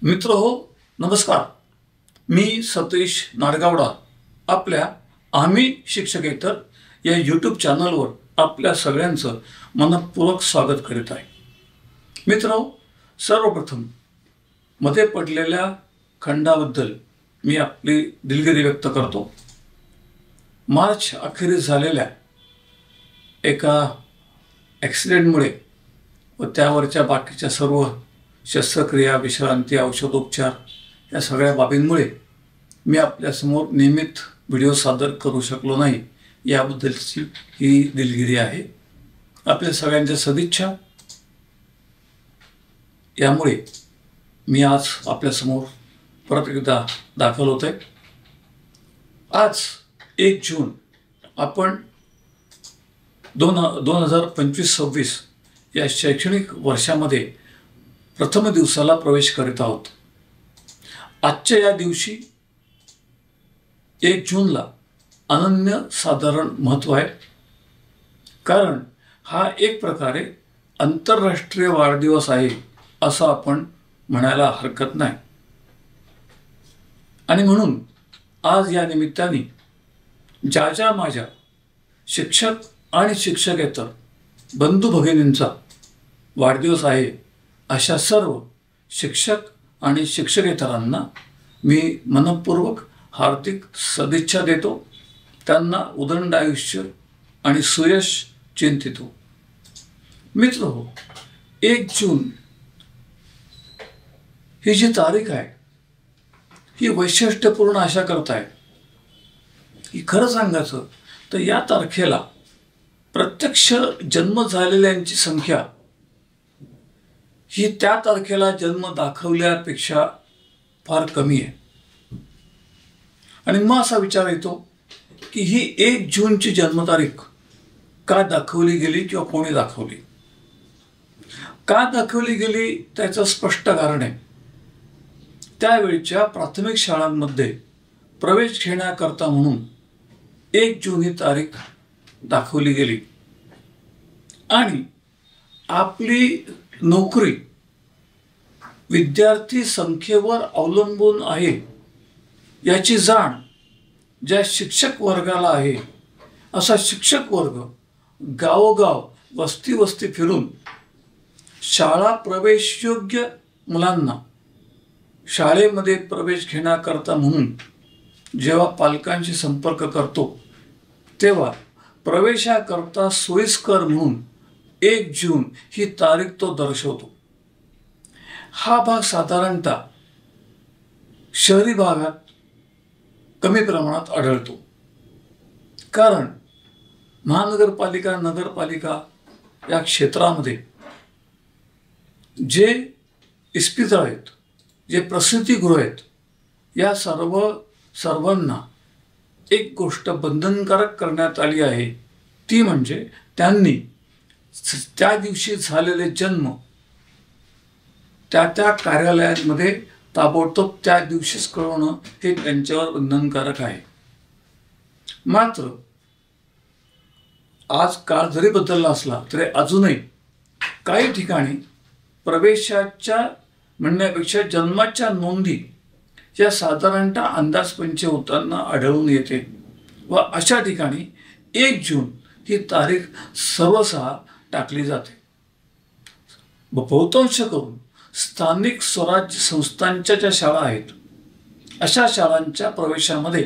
मित्र हो, नमस्कार. मी सतीश नाडगावडा आपल्या आम्ही शिक्षकेतर या यूट्यूब चॅनलवर आपल्या सगळ्यांचं मनपूर्वक स्वागत करीत आहे. मित्र, सर्वप्रथम मध्ये पडलेल्या खंडाबद्दल मी आपली दिलगिरी व्यक्त करतो. मार्च अखेरीस झालेल्या एका ॲक्सिडेंटमुळे व त्यावरच्या बाकीच्या सर्व शस्त्रक्रिया, विश्रांती, औषधोपचार या सगळ्या बाबींमुळे मी आपल्यासमोर नियमित व्हिडिओ सादर करू शकलो नाही. याबद्दलची ही दिलगिरी आहे. आपल्या सगळ्यांच्या सदिच्छा. यामुळे मी आज आपल्यासमोर परत एकदा दाखल होत आहे. आज 1 जून आपण 2025-26 या शैक्षणिक वर्षामध्ये प्रथम दिवसाला प्रवेश करीत आहोत. आजच्या या दिवशी 1 जूनला अनन्यसाधारण महत्त्व आहे, कारण हा एक प्रकारे आंतरराष्ट्रीय वाढदिवस आहे असं आपण म्हणायला हरकत नाही. आणि म्हणून आज या निमित्ताने ज्या माझ्या शिक्षक आणि शिक्षकेतर बंधू भगिनींचा वाढदिवस आहे, अशा सर्व शिक्षक आणि शिक्षकेतरांना मी मनपूर्वक हार्दिक सदिच्छा देतो. त्यांना उदंड आयुष्य आणि सुयश चिंतितो. मित्र हो, 1 जून ही जी तारीख आहे ही वैशिष्ट्यपूर्ण अशा करता आहे की खरं सांगायचं तर या तारखेला प्रत्यक्ष जन्म झालेल्यांची संख्या ही त्या तारखेला जन्म दाखवल्यापेक्षा फार कमी आहे. आणि मग असा विचार येतो की ही 1 जूनची जन्मतारीख का दाखवली गेली किंवा कोणी दाखवली? का दाखवली गेली त्याचं स्पष्ट कारण आहे. त्यावेळच्या प्राथमिक शाळांमध्ये प्रवेश घेण्याकरता म्हणून 1 जून ही तारीख दाखवली गेली. आणि आपली नोकरी विद्यार्थी संख्येवर अवलंबून आहे याची जाण ज्या शिक्षक वर्गाला आहे, असा शिक्षक वर्ग गावोगाव वस्ती वस्ती फिरून शाळा प्रवेशयोग्य मुलांना शाळेमध्ये प्रवेश घेण्याकरता म्हणून जेव्हा पालकांशी संपर्क करतो, तेव्हा प्रवेशाकरता सोयीस्कर म्हणून 1 जून ही तारीख तो दर्शवतो. हा भाग साधारणतः शहरी भागात कमी प्रमाणात आढळतो, कारण महानगरपालिका, नगरपालिका या क्षेत्रामध्ये जे इस्पितळ आहेत, जे प्रसूतिगृह आहेत, या सर्वांना एक गोष्ट बंधनकारक करण्यात आली आहे. ती म्हणजे त्यांनी त्या दिवशी झालेले जन्म त्या कार्यालयांमध्ये ताबडतोब त्या दिवशीच कळवणं हे त्यांच्यावर बंधनकारक आहे. मात्र आज काळ जरी बदलला असला तरी अजूनही काही ठिकाणी प्रवेशाच्या म्हणण्यापेक्षा जन्माच्या नोंदी या साधारणतः अंदाजपंचे होताना आढळून येते. व अशा ठिकाणी 1 जून ही तारीख सर्वसहा टाकली जाते. बहुतांश करून स्थानिक स्वराज्य संस्थांच्या ज्या शाळा आहेत, अशा शाळांच्या प्रवेशामध्ये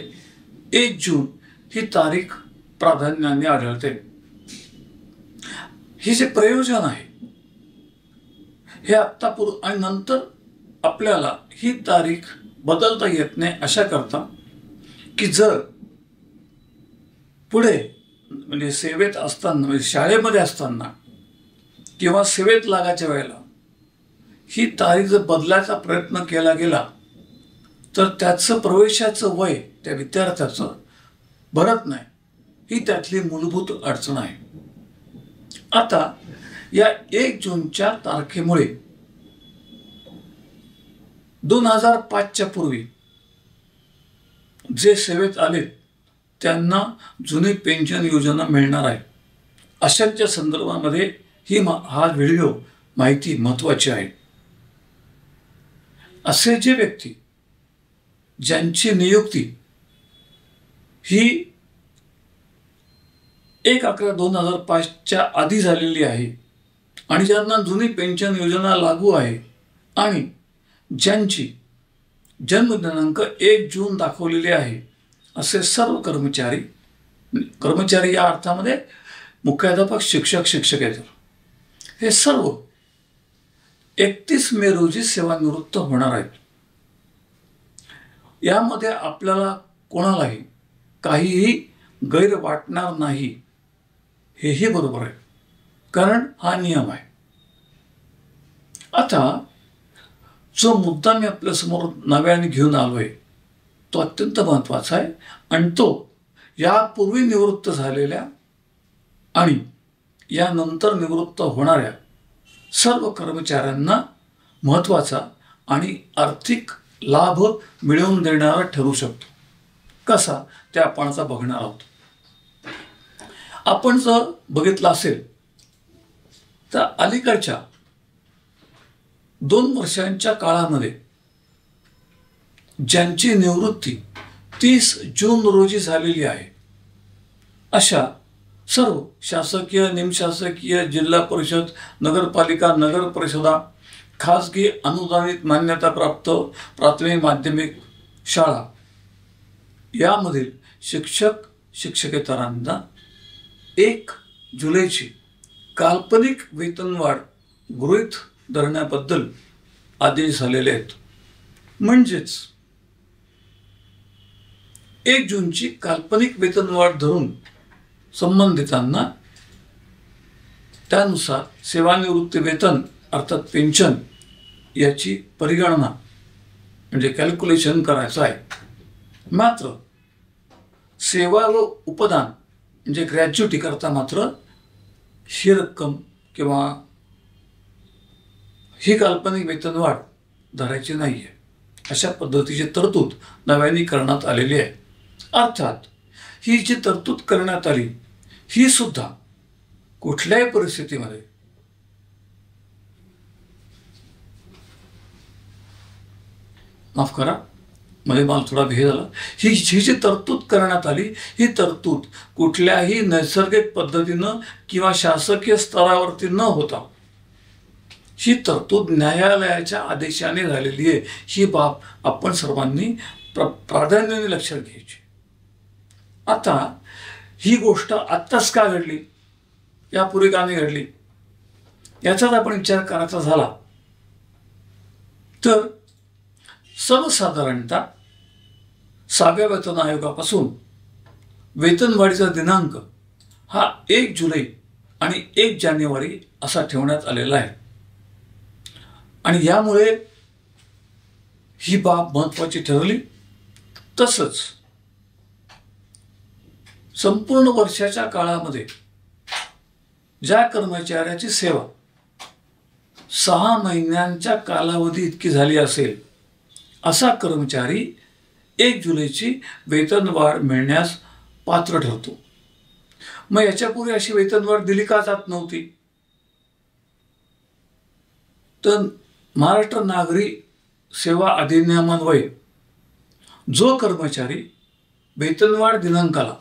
1 जून ही तारीख प्राधान्याने आढळते. हे जे प्रयोजन आहे हे आणि नंतर आपल्याला ही तारीख बदलता येत नाही, अशा करता की जर पुढे म्हणजे सेवेत असताना, म्हणजे शाळेमध्ये असताना किंवा सेवेत लागायच्या वेळेला ही तारीख जर बदलायचा प्रयत्न केला गेला तर त्याचं प्रवेशाचं वय त्या विद्यार्थ्याचं भरत नाही. ही त्यातली मूलभूत अडचण आहे. आता या 1 जूनच्या तारखेमुळे 2005च्या पूर्वी जे सेवेत आले त्यांना जुनी पेन्शन योजना मिळणार आहे. अशांच्या संदर्भामध्ये हा व्हिडिओ माहिती महत्त्वाची आहे. असे जे व्यक्ती ज्यांची नियुक्ती ही 1/11/2005च्या आधी झालेली आहे आणि ज्यांना जुनी पेन्शन योजना लागू आहे आणि ज्यांची जन्मदिनांक 1 जून दाखवलेली आहे असे सर्व कर्मचारी या अर्थामध्ये मुख्याध्यापक, शिक्षक, शिक्षकेतर हे सर्व 31 मे रोजी सेवानिवृत्त होणार आहेत. यामध्ये आपल्याला कोणालाही काहीही गैर वाटणार नाही, हेही बरोबर आहे, कारण हा नियम आहे. आता जो मुद्दा मी आपल्यासमोर नव्याने घेऊन आलोय तो अत्यंत महत्त्वाचा आहे आणि तो यापूर्वी निवृत्त झालेल्या आणि यानंतर निवृत्त होणाऱ्या सर्व कर्मचाऱ्यांना महत्त्वाचा आणि आर्थिक लाभ मिळवून देणारा ठरू शकतो. कसा ते आपण आता बघणार आहोत. आपण जर बघितलं असेल तर अलीकडच्या 2 वर्षांच्या काळामध्ये ज्यांची निवृत्ती 30 जून रोजी झालेली आहे अशा सर्व शासकीय, निमशासकीय, जिल्हा परिषद, नगरपालिका, नगर परिषदा, खासगी अनुदानित मान्यताप्राप्त प्राथमिक माध्यमिक शाळा यामधील शिक्षक, शिक्षकेतरांना 1 जुलैची काल्पनिक वेतनवाढ गृहीत धरण्याबद्दल आदेश झालेले आहेत. म्हणजेच 1 जूनची काल्पनिक वेतनवाढ धरून संबंधितांना त्यानुसार सेवानिवृत्ती वेतन अर्थात पेन्शन याची परिगणना म्हणजे कॅल्क्युलेशन करायचं आहे. मात्र सेवा व उपदान म्हणजे ग्रॅच्युटी करता मात्र ही रक्कम किंवा ही काल्पनिक वेतनवाढ धरायची नाही आहे. अशा पद्धतीची तरतूद नव्याने करण्यात आलेली आहे. अर्थात ही जी तरतूद करण्यात आली ही सुद्धा कुठल्याही परिस्थितीमध्ये माफ करा मध्ये मला थोडा भेद झाला. ही जी तरतूद करण्यात आली ही तरतूद कुठल्याही नैसर्गिक पद्धतीनं किंवा शासकीय स्तरावरती न होता ही तरतूद न्यायालयाच्या आदेशाने झालेली आहे. ही बाब आपण सर्वांनी प्राधान्याने लक्षात घ्यायची. आता ही गोष्ट आत्ताच का घडली, यापूर्वी का नाही घडली याचाच आपण विचार करायचा झाला तर सर्वसाधारणतः 6व्या वेतन आयोगापासून वेतनवाढीचा दिनांक हा 1 जुलै आणि 1 जानेवारी असा ठेवण्यात आलेला आहे. आणि यामुळे ही बाब महत्त्वाची ठरली. तसंच संपूर्ण वर्षाच्या काळामध्ये ज्या कर्मचाऱ्याची सेवा 6 महिन्यांच्या कालावधी इतकी झाली असेल असा कर्मचारी 1 जुलैची वेतनवाढ मिळण्यास पात्र ठरतो. मग याच्यापूर्वी अशी वेतनवाढ दिली का जात नव्हती तर महाराष्ट्र नागरी सेवा अधिनियमान्वये जो कर्मचारी वेतनवाढ दिनांकाला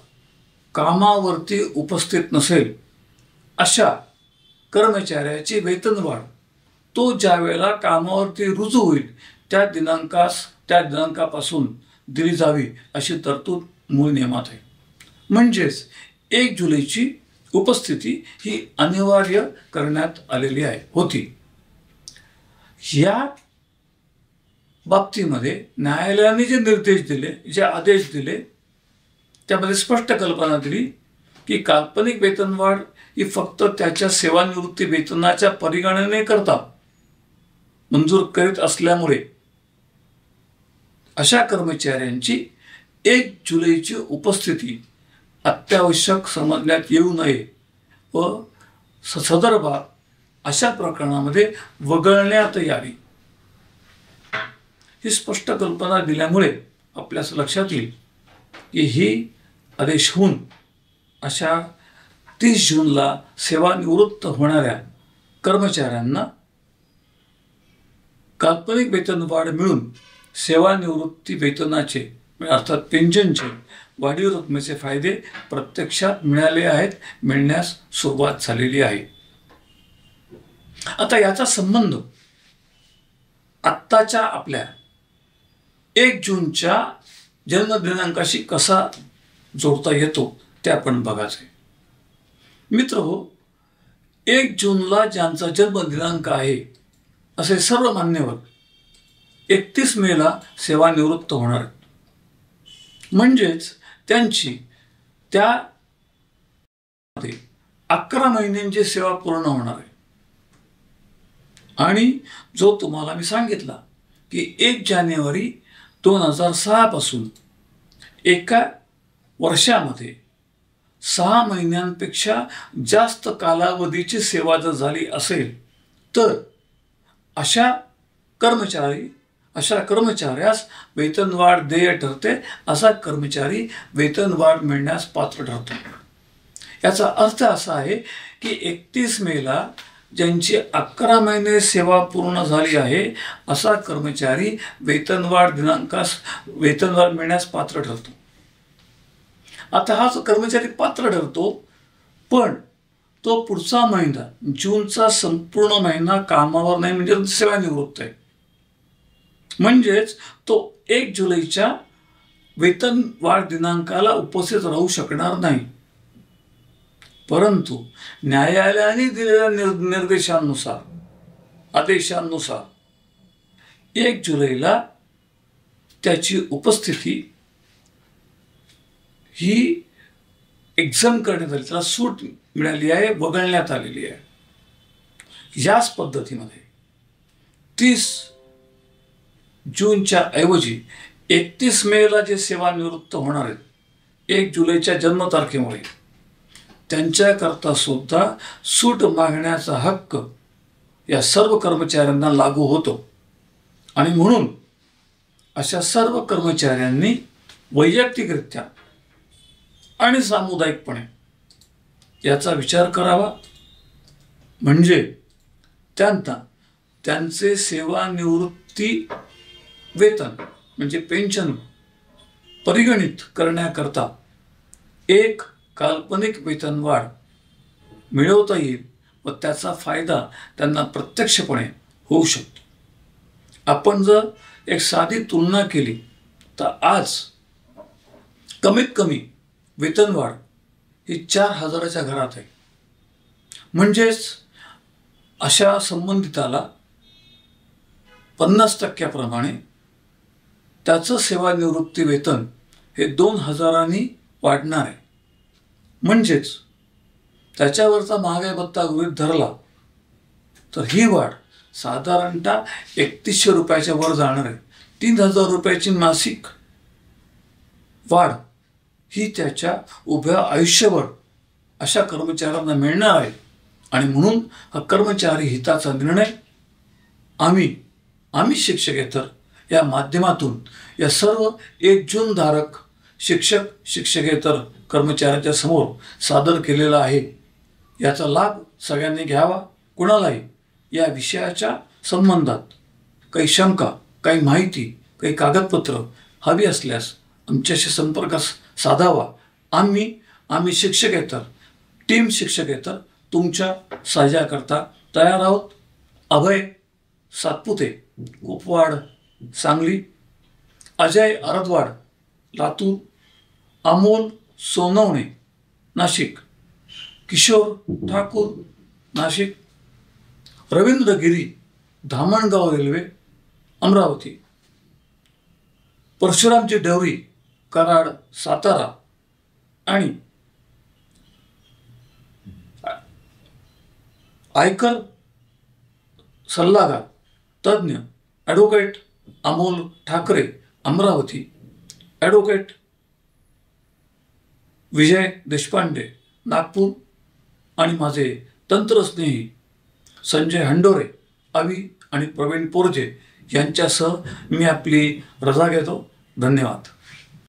कामावरती उपस्थित नसेल अशा कर्मचाऱ्याची वेतनवाढ तो ज्या वेळेला कामावरती रुजू होईल त्या दिनांकापासून दिली जावी अशी तरतूद मूळ नियमात आहे. म्हणजेच 1 जुलैची उपस्थिती ही अनिवार्य करण्यात आलेली होती. या बाबतीमध्ये न्यायालयाने जे निर्देश दिले, जे आदेश दिले त्यामध्ये स्पष्ट कल्पना दिली की काल्पनिक वेतनवाढ ही फक्त त्याच्या सेवानिवृत्ती वेतनाच्या परिगणनेकरता मंजूर करीत असल्यामुळे अशा कर्मचाऱ्यांची 1 जुलैची उपस्थिती अत्यावश्यक समजण्यात येऊ नये व सदर बाब अशा प्रकरणामध्ये वगळण्यात यावी ही स्पष्ट कल्पना दिल्यामुळे आपल्यास लक्षात येईल की ही आदेश होऊन अशा 30 जूनला सेवानिवृत्त होणाऱ्या कर्मचाऱ्यांना काल्पनिक वेतन वाढ मिळून सेवानिवृत्ती वेतनाचे अर्थात पेन्शनचे वाढीव रकमेचे फायदे प्रत्यक्षात मिळाले आहेत, मिळण्यास सुरुवात झालेली आहे. आता याचा संबंध आत्ताच्या आपल्या 1 जूनच्या जन्मदिनांकाशी कसा जोडता येतो ते आपण बघायचे. मित्रहो, 1 जूनला ज्यांचा जन्मदिनांक आहे असे सर्व मान्यवर 31 मेला सेवानिवृत्त होणार आहेत. म्हणजेच त्यांची त्या 11 महिन्यांची सेवा पूर्ण होणार आहे. आणि जो तुम्हाला मी सांगितला की 1 जानेवारी 2006 पासून एका वर्षामध्ये 6 महिन्यांपेक्षा जास्त कालावधीची सेवा जर झाली असेल तर अशा कर्मचाऱ्यास वेतनवाढ देय ठरते. असा कर्मचारी वेतनवाढ मिळण्यास पात्र ठरतो. याचा अर्थ असा आहे की 31 मेला ज्यांची 11 महिने सेवा पूर्ण झाली आहे असा कर्मचारी वेतनवाढ मिळण्यास पात्र ठरतो. आता हा कर्मचारी पात्र ठरतो, पण तो पुढचा महिना जूनचा संपूर्ण महिना कामावर नाही, म्हणजे सेवानिवृत्त आहे. म्हणजेच तो 1 जुलैच्या वेतनवाढ दिनांकाला उपस्थित राहू शकणार नाही. परंतु न्यायालयाने दिलेल्या आदेशानुसार 1 जुलैला त्याची उपस्थिती ही एक्झाम करण्यात आली, त्याला सूट मिळाली आहे, वगळण्यात आलेली आहे. याच पद्धतीमध्ये 30 जूनच्या ऐवजी 31 मेला जे सेवानिवृत्त होणार आहेत 1 जुलैच्या जन्मतारखेमुळे, त्यांच्याकरता सुद्धा सूट मागण्याचा हक्क या सर्व कर्मचाऱ्यांना लागू होतो. आणि म्हणून अशा सर्व कर्मचाऱ्यांनी वैयक्तिकरित्या आणि सामुदायिकपणे याचा विचार करावा. म्हणजे त्यांना त्यांचे सेवानिवृत्ती वेतन म्हणजे पेन्शन परिगणित करण्याकरता एक काल्पनिक वेतनवाढ मिळवता येईल व त्याचा फायदा त्यांना प्रत्यक्षपणे होऊ शकतो. आपण जर एक साधी तुलना केली तर आज कमीत कमी वेतनवाढ ही 4,000च्या घरात आहे. म्हणजेच अशा संबंधिताला 50% त्याचं सेवानिवृत्ती वेतन हे 2,000 वाढणार आहे. म्हणजेच त्याच्यावरचा महागाई भत्ता गृहीत धरला तर ही वाढ साधारणतः 3100 रुपयाच्या वर जाणार आहे. 3,000 रुपयाची मासिक वाढ ही त्याच्या उभ्या आयुष्यभर अशा कर्मचाऱ्यांना मिळणार आहे. आणि म्हणून हा कर्मचारी हिताचा निर्णय आम्ही शिक्षकेतर या माध्यमातून या सर्व 1 जून धारक शिक्षक शिक्षकेतर कर्मचाऱ्यांच्या समोर सादर केलेला आहे. याचा लाभ सगळ्यांनी घ्यावा. कुणालाही या विषयाच्या संबंधात काही शंका, काही माहिती, काही कागदपत्र हवी असल्यास आमच्याशी संपर्क साधावा. आम्ही शिक्षकेतर, टीम शिक्षकेतर तुमच्या साह्याकरता तयार आहोत. अभय सातपुते, कुपवाड, सांगली, अजय अरदवाड, लातूर, अमोल सोनवणे, नाशिक, किशोर ठाकूर, नाशिक, रवींद्र गिरी, धामणगाव रेल्वे, अमरावती, परशुरामजी डवरी, कराड, सातारा आणि आयकर सल्लागार तज्ज्ञ ॲडव्होकेट अमोल ठाकरे, अमरावती, ॲडव्होकेट विजय देशपांडे, नागपूर आणि माझे तंत्रस्नेही संजय हंडोरे, अवी आणि प्रवीण पोरजे यांच्यासह मी आपली रजा घेतो. धन्यवाद.